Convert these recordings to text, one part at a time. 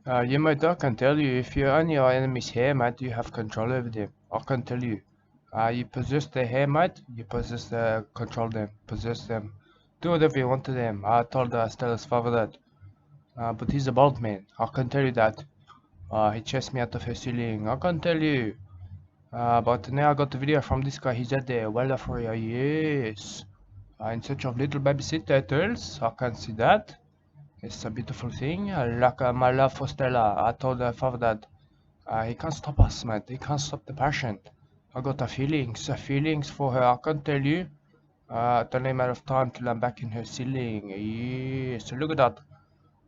You mate, I can tell you, if you're on your enemy's hair, mate, you have control over them. I can tell you. You possess their hair, mate, you possess control them, possess them. Do whatever you want to them. I told Stella's father that. But he's a bald man, I can tell you that. He chased me out of her ceiling, I can tell you. But now I got the video from this guy, he's at there, well for you, yes. In search of little babysitters, I can see that. It's a beautiful thing, like my love for Stella. I told her father that he can't stop us, mate. He can't stop the passion. I got feelings for her. I can't tell you. It's only a matter of time till I'm back in her ceiling. Yes, look at that.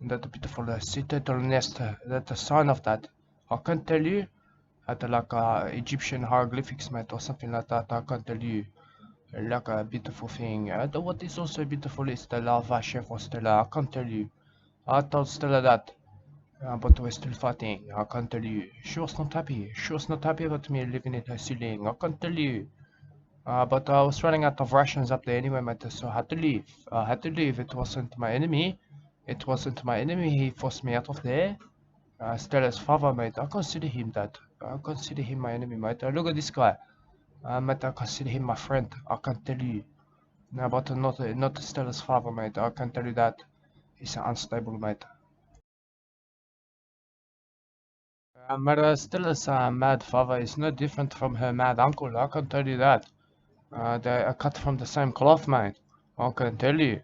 That beautiful citadel nest. That's a sign of that. I can't tell you. At like Egyptian hieroglyphics, mate, or something like that. I can't tell you. Like a beautiful thing. What is also beautiful is the lava chef for Stella. I can't tell you. I told Stella that. But we're still fighting, I can't tell you. She was not happy. She was not happy about me living in her ceiling, I can't tell you. But I was running out of rations up there anyway, mate, so I had to leave. I had to leave. It wasn't my enemy. It wasn't my enemy. He forced me out of there. Stella's father, mate. I consider him that. I consider him my enemy, mate. Look at this guy. Mate, I consider him my friend. I can tell you. No, but not Stella's father, mate. I can tell you that. He's unstable, mate. Stella's mad father is no different from her mad uncle, I can tell you that. They are cut from the same cloth, mate. I can tell you.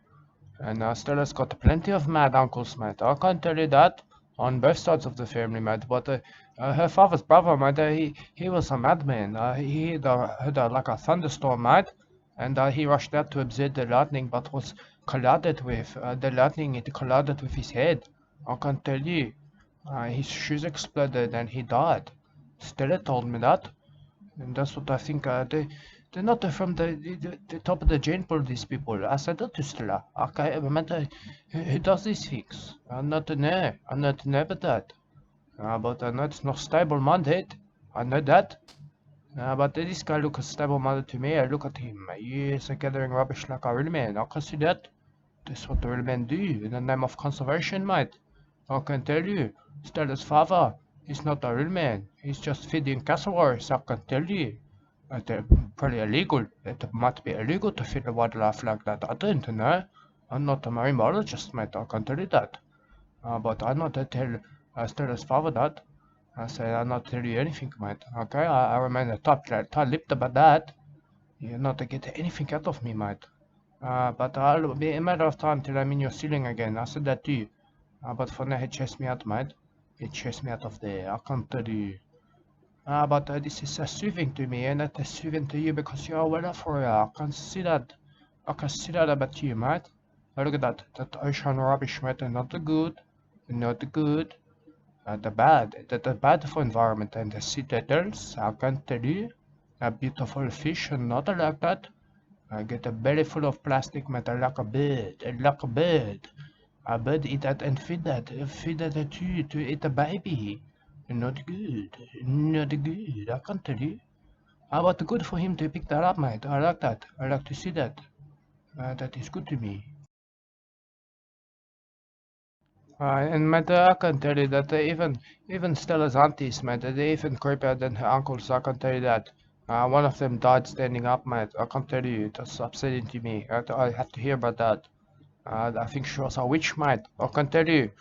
And Stella's got plenty of mad uncles, mate. I can tell you that. On both sides of the family, mate. But her father's brother, mate, he was a madman. He had like a thunderstorm, mate. And he rushed out to observe the lightning, but was collided with. The lightning, it collided with his head. I can tell you. His shoes exploded and he died. Stella told me that, and that's what I think. They're not from the top of the gene pool, these people. I said that to Stella. Okay, but who does these things? I'm not know. I'm not know about that. But I know it's not stable-minded. I know that. But this guy looks stable-minded to me. I look at him. He is gathering rubbish like a real man. I can see that. That's what the real men do in the name of conservation, mate. I can tell you, Stella's father is not a real man. He's just feeding cassowaries, I can tell you. It's probably illegal. It might be illegal to feed a wildlife like that. I don't know. I'm not a marine biologist, mate. I can tell you that. But I'm not to tell Stella's father that. I say I'm not tell you anything, mate. Okay, I remain a tight-lipped about that. You're not to get anything out of me, mate. But I'll be a matter of time till I'm in your ceiling again. I said that to you. But for now, he chased me out, mate. He chased me out of there. I can't tell you. But this is soothing to me, and it's soothing to you because you are well for you. I can see that. I can see that about you, mate. Look at that. That ocean rubbish, mate. Not good. Not good. The bad for environment and the sea turtles. I can tell you. A beautiful fish, not like that. I get a belly full of plastic, mate. Like a bird. Like a bird. A bird eat that and feed that to eat a baby. Not good, not good, I can't tell you. But good for him to pick that up, mate. I like that. I like to see that. That is good to me. And mate, I can tell you that even Stella's aunties, mate, they even creepier than her uncles. I can tell you that. One of them died standing up, mate. I can tell you, that's upsetting to me. I have to hear about that. I think she was a witch, mate. I can tell you.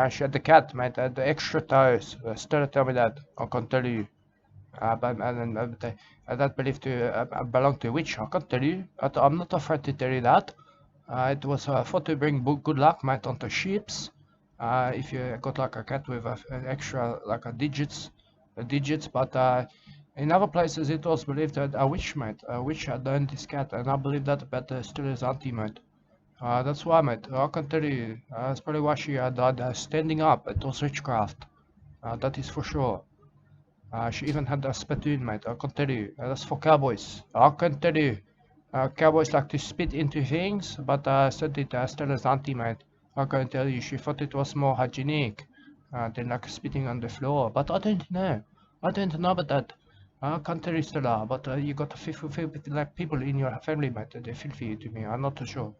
She had the cat, mate. The extra toes. Stella tell me that. I can tell you. But that believed to belong to a witch. I can tell you. I'm not afraid to tell you that. It was thought to bring good luck, mate, onto ships. If you got like a cat with an extra like a digits. But in other places it was believed that a witch, mate. A witch had owned this cat, and I believe that about Stella's auntie, mate. That's why, mate. I can tell you. That's probably why she died standing up. It was witchcraft. That is for sure. She even had a spittoon, mate. I can tell you. That's for cowboys. I can tell you. Cowboys like to spit into things, but said it Stella's auntie, mate. I can tell you. She thought it was more hygienic than like spitting on the floor. But I don't know. I don't know about that. I can't tell you, Stella. But you got a feel like people in your family, mate. They filthy to me. I'm not too sure.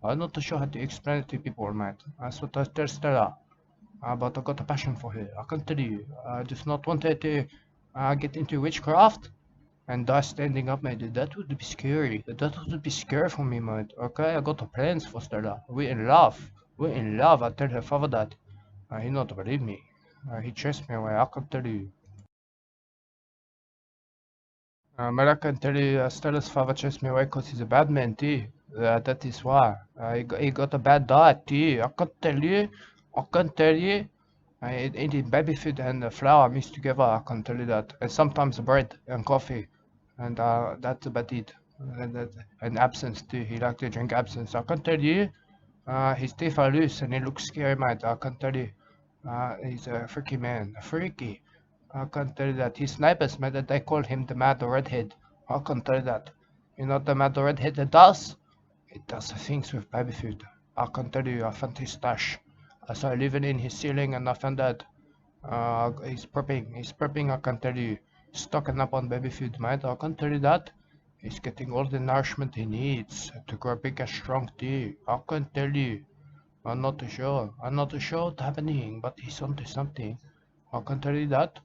I'm not too sure how to explain it to people, mate. That's what I tell Stella. But I got a passion for her. I can tell you. I just not wanted to get into witchcraft and die standing up, mate. That would be scary. That would be scary for me, mate. Okay, I got plans for Stella. We're in love. We're in love. I tell her father that. He not believe me. He chased me away. I can tell you. But I can tell you, Stella's father chased me away because he's a bad man too. That is why. He got a bad diet too. I can tell you. I can tell you. Eating baby food and flour mixed together, I can tell you that. And sometimes bread and coffee. And that's about it. And absinthe too. He liked to drink absinthe. I can tell you. His teeth are loose and he looks scary, mate. I can tell you. He's a freaky man. Freaky. I can tell you that. His neighbors, mate, they call him the Mad Redhead. I can tell you that. You know what the Mad Redhead does? It does things with baby food. I can tell you, I found his stash. I saw living in his ceiling and I found that he's prepping, I can tell you. Stocking up on baby food, mate. I can tell you that. He's getting all the nourishment he needs to grow big and strong too. I can tell you. I'm not too sure. I'm not too sure what's happening, but he's onto something. I can tell you that.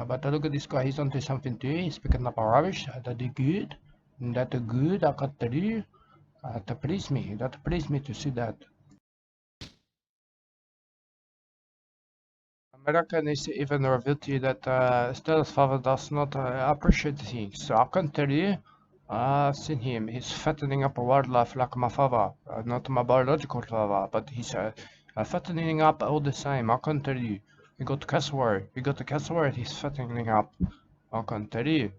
But look at this guy, he's onto something too. He's picking up a rubbish. That is good. That is good, I can tell you. That please me. That please me to see that. American is even revealed to you that Stella's father does not appreciate things. So I can tell you, I've seen him. He's fattening up a wildlife like my father. Not my biological father, but he's fattening up all the same. I can tell you. He got cassowary. He got the cassowary. He's fattening up. I can tell you.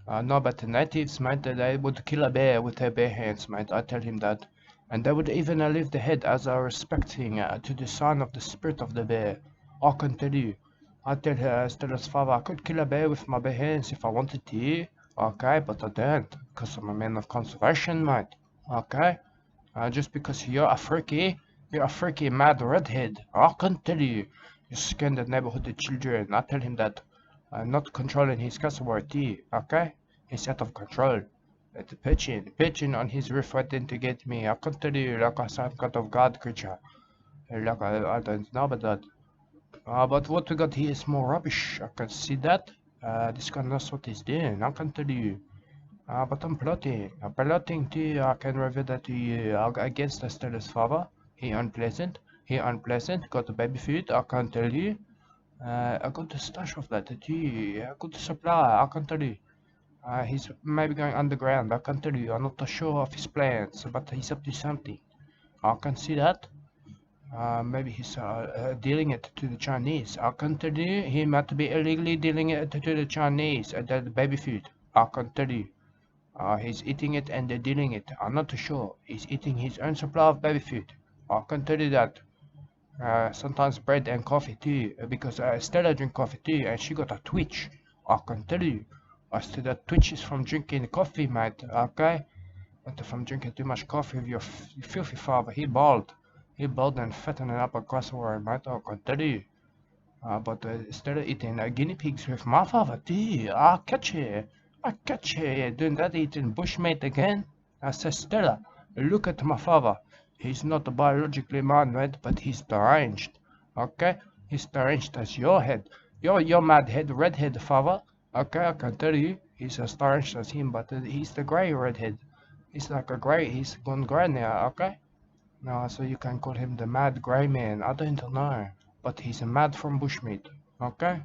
No, but the natives, mate, they would kill a bear with their bare hands, mate. I tell him that. And they would even leave the head as a respect thing to the sign of the spirit of the bear. I can tell you. I tell her, Stella's father, I could kill a bear with my bare hands if I wanted to. Okay, but I don't, because I'm a man of conservation, mate. Okay? Just because you're a freaky mad redhead. I can tell you. You scare the neighborhood children. I tell him that. I'm not controlling his cassowary too, okay? He's out of control. The pigeon on his roof threatened to get me. I can tell you like some kind of god creature. Like I don't know about that. But what we got here is more rubbish. I can see that. This guy knows what he's doing. I can tell you. But I'm plotting. I'm plotting too. I can reveal that to you. Against Stella's father. He unpleasant. Got the baby food. I can tell you. I got the stash of that too. I got the supply. I can tell you. He's maybe going underground. I can tell you. I'm not sure of his plans, but he's up to something. I can see that. Maybe he's dealing it to the Chinese. I can tell you, he might be illegally dealing it to the Chinese, the baby food. I can tell you. He's eating it and they're dealing it. I'm not too sure. He's eating his own supply of baby food. I can tell you that. Sometimes bread and coffee too, because Stella drink coffee too, and she got a twitch. I can tell you. Stella twitches from drinking coffee, mate. Okay? But from drinking too much coffee with your filthy father, he bald. He bald and fattening up a cassowary, mate. I can tell you. But Stella eating guinea pigs with my father too. I catch her doing that, eating bushmeat again. I said, Stella, look at my father. He's not biologically man, right? But he's deranged. Okay? He's deranged as your head. Your mad head, redhead father. Okay, I can tell you. He's as deranged as him, but he's the grey redhead. He's like a grey. He's gone grey now, okay? No, so you can call him the mad grey man. I don't know. But he's a mad from bushmeat. Okay?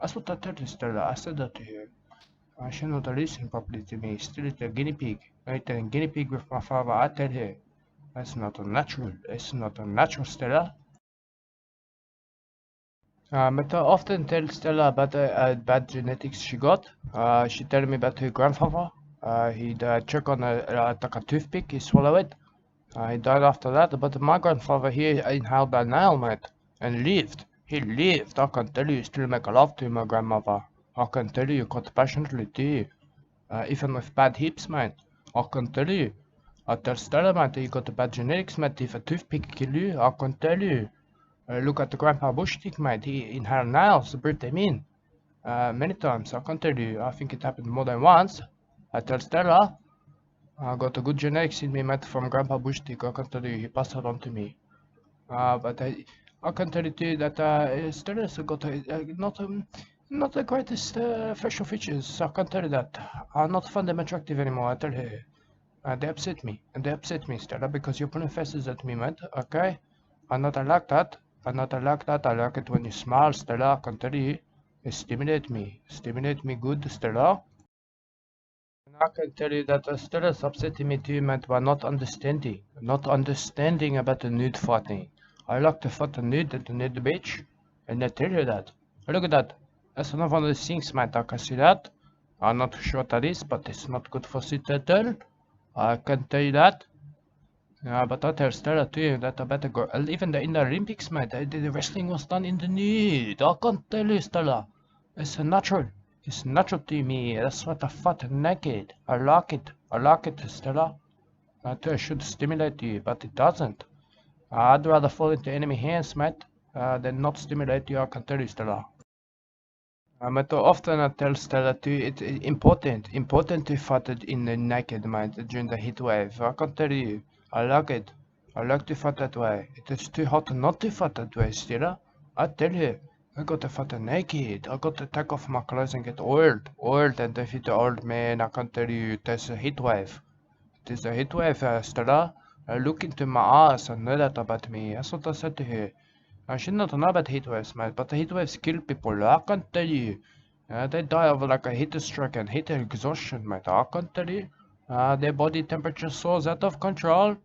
That's what I told you, Stella. I said that to you. She not listen properly to me. Still eat a guinea pig. I eat a guinea pig with my father. I tell her. That's not unnatural. It's not unnatural, Stella. But I often tell Stella about the bad genetics she got. She tell me about her grandfather. He choked on like a toothpick. He swallowed it. He died after that. But my grandfather, he inhaled a nail, mate, and lived. He lived. I can tell you, still make love to my grandmother. I can tell you, quite passionately too. Even with bad hips, mate. I can tell you. I tell Stella, mate, you got the bad genetics, mate. If a toothpick kill you, I can tell you. Look at the Grandpa Bushtick, mate. He inhaled nails, breathed them in. Many times, I can tell you. I think it happened more than once. I tell Stella, I got a good genetics in me, mate, from Grandpa Bushtick. I can tell you, he passed it on to me. But I can tell you that Stella's got not the greatest facial features. I can tell you that. I not find them attractive anymore. I tell you. They upset me. And they upset me, Stella, because you're putting faces at me, mate. Okay? I like that. I like that. I like it when you smile, Stella. I can tell you. You stimulate me. Stimulate me good, Stella. And I can tell you that Stella's upsetting me too, mate, by not understanding. Not understanding about the nude fighting. I like to fight the nude at the nude beach. And I tell you that. Look at that. That's another one of those things, mate. I can see that. I'm not sure what that is, but it's not good for Citadel. I can tell you that. But I tell Stella too that I better go. Even in the Olympics, mate, the wrestling was done in the nude. I can't tell you, Stella. It's natural. It's natural to me. That's what I fought naked. I like it. I like it, Stella. It should stimulate you, but it doesn't. I'd rather fall into enemy hands, mate, than not stimulate you. I can tell you, Stella. But often I tell Stella too, it's important to fight it in the naked, mate, during the heat wave. I can tell you, I like it. I like to fight that way. It is too hot not to fight that way, Stella. I tell you, I got to fight naked. I got to take off my clothes and get oiled. And if it's old man, I can tell you, there's a heat wave. It is a heat wave, Stella. Look into my eyes and know that about me. That's what I said to her. I should not know about heat waves, mate, but the heat waves kill people. I can tell you. They die of like a heat stroke and heat exhaustion, mate. I can tell you. Their body temperature soars out of control.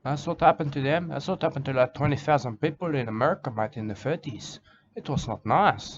That's what happened to them. That's what happened to like 20,000 people in America, mate, in the 30s. It was not nice.